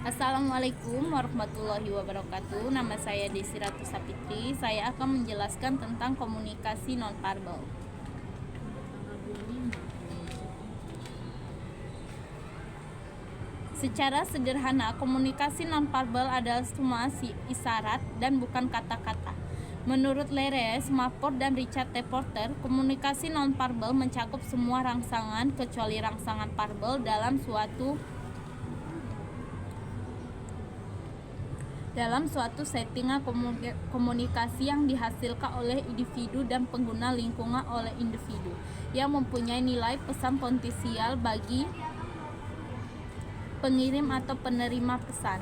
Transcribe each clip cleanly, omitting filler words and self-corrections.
Assalamualaikum warahmatullahi wabarakatuh. Nama saya Desi Ratu Sapitri. Saya akan menjelaskan tentang komunikasi nonverbal. Secara sederhana, komunikasi nonverbal adalah semua isyarat dan bukan kata-kata. Menurut Larry Smafford dan Richard T. Porter, komunikasi nonverbal mencakup semua rangsangan kecuali rangsangan verbal dalam suatu settingan komunikasi yang dihasilkan oleh individu dan pengguna lingkungan oleh individu yang mempunyai nilai pesan potensial bagi pengirim atau penerima pesan.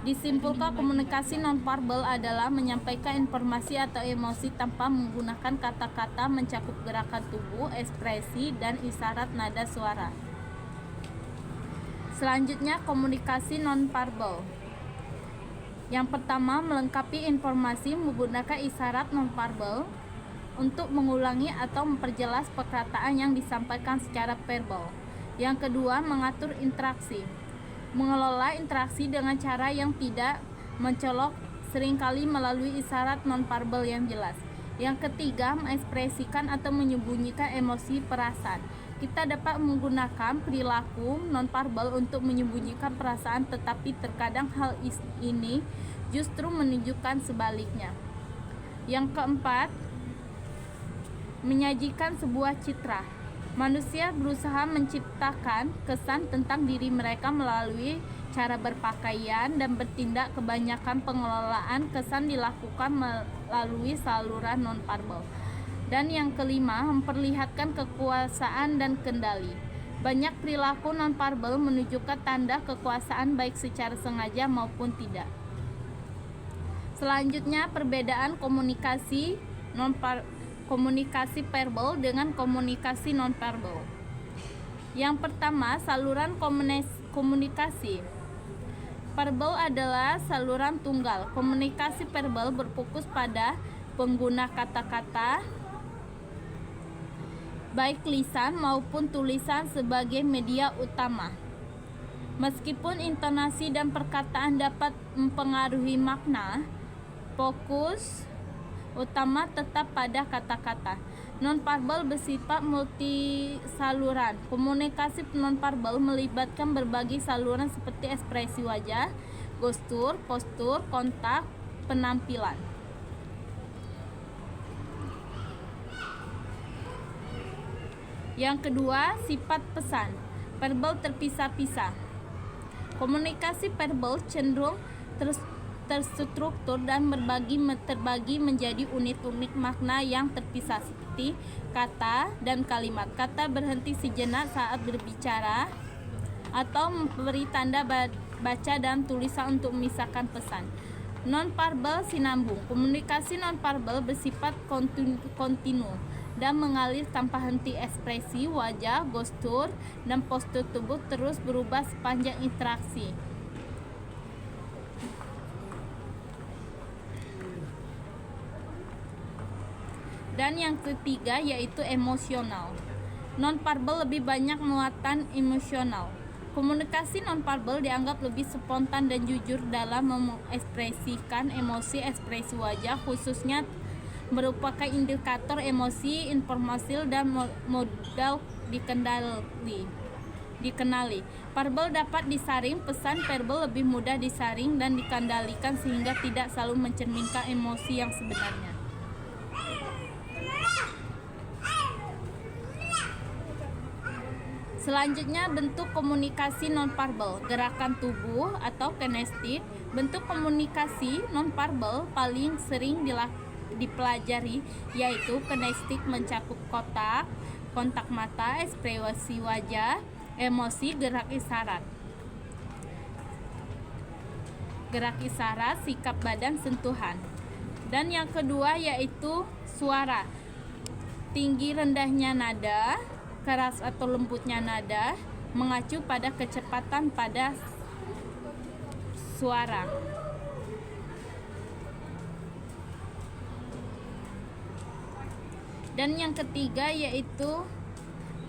Disimpulkan, komunikasi nonverbal adalah menyampaikan informasi atau emosi tanpa menggunakan kata-kata, mencakup gerakan tubuh, ekspresi, dan isyarat nada suara. Selanjutnya, komunikasi nonverbal. Yang pertama, melengkapi informasi menggunakan isyarat nonverbal untuk mengulangi atau memperjelas perkataan yang disampaikan secara verbal. Yang kedua, mengatur interaksi. Mengelola interaksi dengan cara yang tidak mencolok, seringkali melalui isyarat nonverbal yang jelas. Yang ketiga, mengekspresikan atau menyembunyikan emosi perasaan. Kita dapat menggunakan perilaku nonverbal untuk menyembunyikan perasaan, tetapi terkadang hal ini justru menunjukkan sebaliknya. Yang keempat, menyajikan sebuah citra. Manusia berusaha menciptakan kesan tentang diri mereka melalui cara berpakaian dan bertindak. Kebanyakan pengelolaan kesan dilakukan melalui saluran nonverbal. Dan yang kelima, memperlihatkan kekuasaan dan kendali. Banyak perilaku nonverbal menunjukkan tanda kekuasaan baik secara sengaja maupun tidak. Selanjutnya, perbedaan komunikasi verbal dengan komunikasi nonverbal. Yang pertama, saluran komunikasi. Verbal adalah saluran tunggal. Komunikasi verbal berfokus pada pengguna kata-kata, baik lisan maupun tulisan, sebagai media utama. Meskipun intonasi dan perkataan dapat mempengaruhi makna, fokus utama tetap pada kata-kata. Nonverbal bersifat multisaluran. Komunikasi nonverbal melibatkan berbagai saluran seperti ekspresi wajah, gestur, postur, kontak, penampilan. Yang kedua, sifat pesan. Verbal terpisah-pisah. Komunikasi verbal cenderung terstruktur dan terbagi menjadi unit-unit makna yang terpisah, seperti kata dan kalimat. Kata berhenti sejenak saat berbicara atau memberi tanda baca dan tulisan untuk memisahkan pesan. Nonverbal sinambung. Komunikasi nonverbal bersifat kontinu dan mengalir tanpa henti. Ekspresi wajah, gestur, dan postur tubuh terus berubah sepanjang interaksi. Dan yang ketiga yaitu emosional. Nonverbal lebih banyak muatan emosional. Komunikasi nonverbal dianggap lebih spontan dan jujur dalam mengekspresikan emosi. Ekspresi wajah khususnya merupakan indikator emosi, informasi, dan modal dikenali. Verbal dapat disaring, pesan verbal lebih mudah disaring dan dikendalikan sehingga tidak selalu mencerminkan emosi yang sebenarnya. Selanjutnya, bentuk komunikasi nonverbal. Gerakan tubuh atau kinestik. Bentuk komunikasi nonverbal paling sering dipelajari yaitu kinestik, mencakup kontak mata, ekspresi wajah, emosi, gerak isyarat, sikap badan, sentuhan. Dan yang kedua yaitu suara. Tinggi rendahnya nada, keras atau lembutnya nada, mengacu pada kecepatan pada suara. Dan yang ketiga yaitu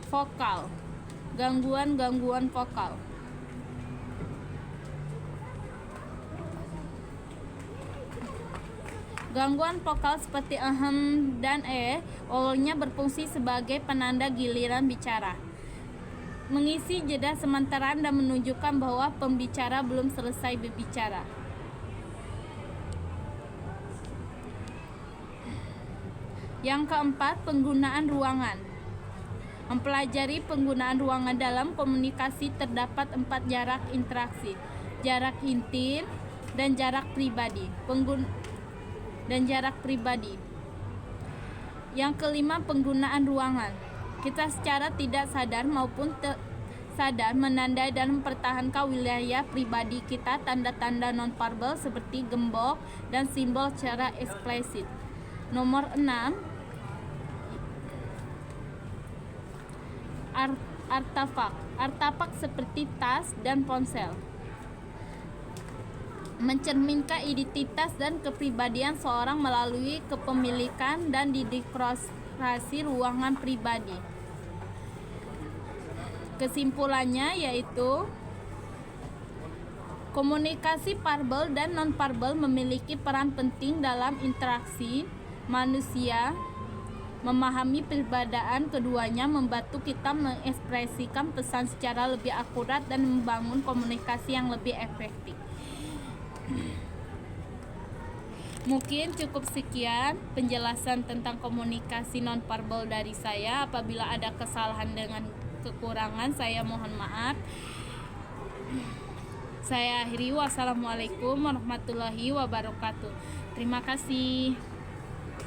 vokal. Gangguan vokal. Gangguan vokal seperti dan awalnya berfungsi sebagai penanda giliran bicara, mengisi jeda sementara dan menunjukkan bahwa pembicara belum selesai berbicara. Yang keempat, penggunaan ruangan. Mempelajari penggunaan ruangan dalam komunikasi terdapat 4 jarak interaksi: jarak intim dan jarak pribadi. Yang kelima, penggunaan ruangan. Kita secara tidak sadar maupun sadar menandai dan mempertahankan wilayah pribadi kita. Tanda-tanda nonverbal seperti gembok dan simbol secara eksplisit. Nomor 6, artefak seperti tas dan ponsel mencerminkan identitas dan kepribadian seorang melalui kepemilikan dan dekorasi ruangan pribadi. Kesimpulannya yaitu komunikasi verbal dan nonverbal memiliki peran penting dalam interaksi manusia. Memahami perbedaan keduanya membantu kita mengekspresikan pesan secara lebih akurat dan membangun komunikasi yang lebih efektif. Mungkin cukup sekian penjelasan tentang komunikasi nonverbal dari saya. Apabila ada kesalahan dengan kekurangan, saya mohon maaf. Saya akhiri. Wassalamualaikum warahmatullahi wabarakatuh. Terima kasih.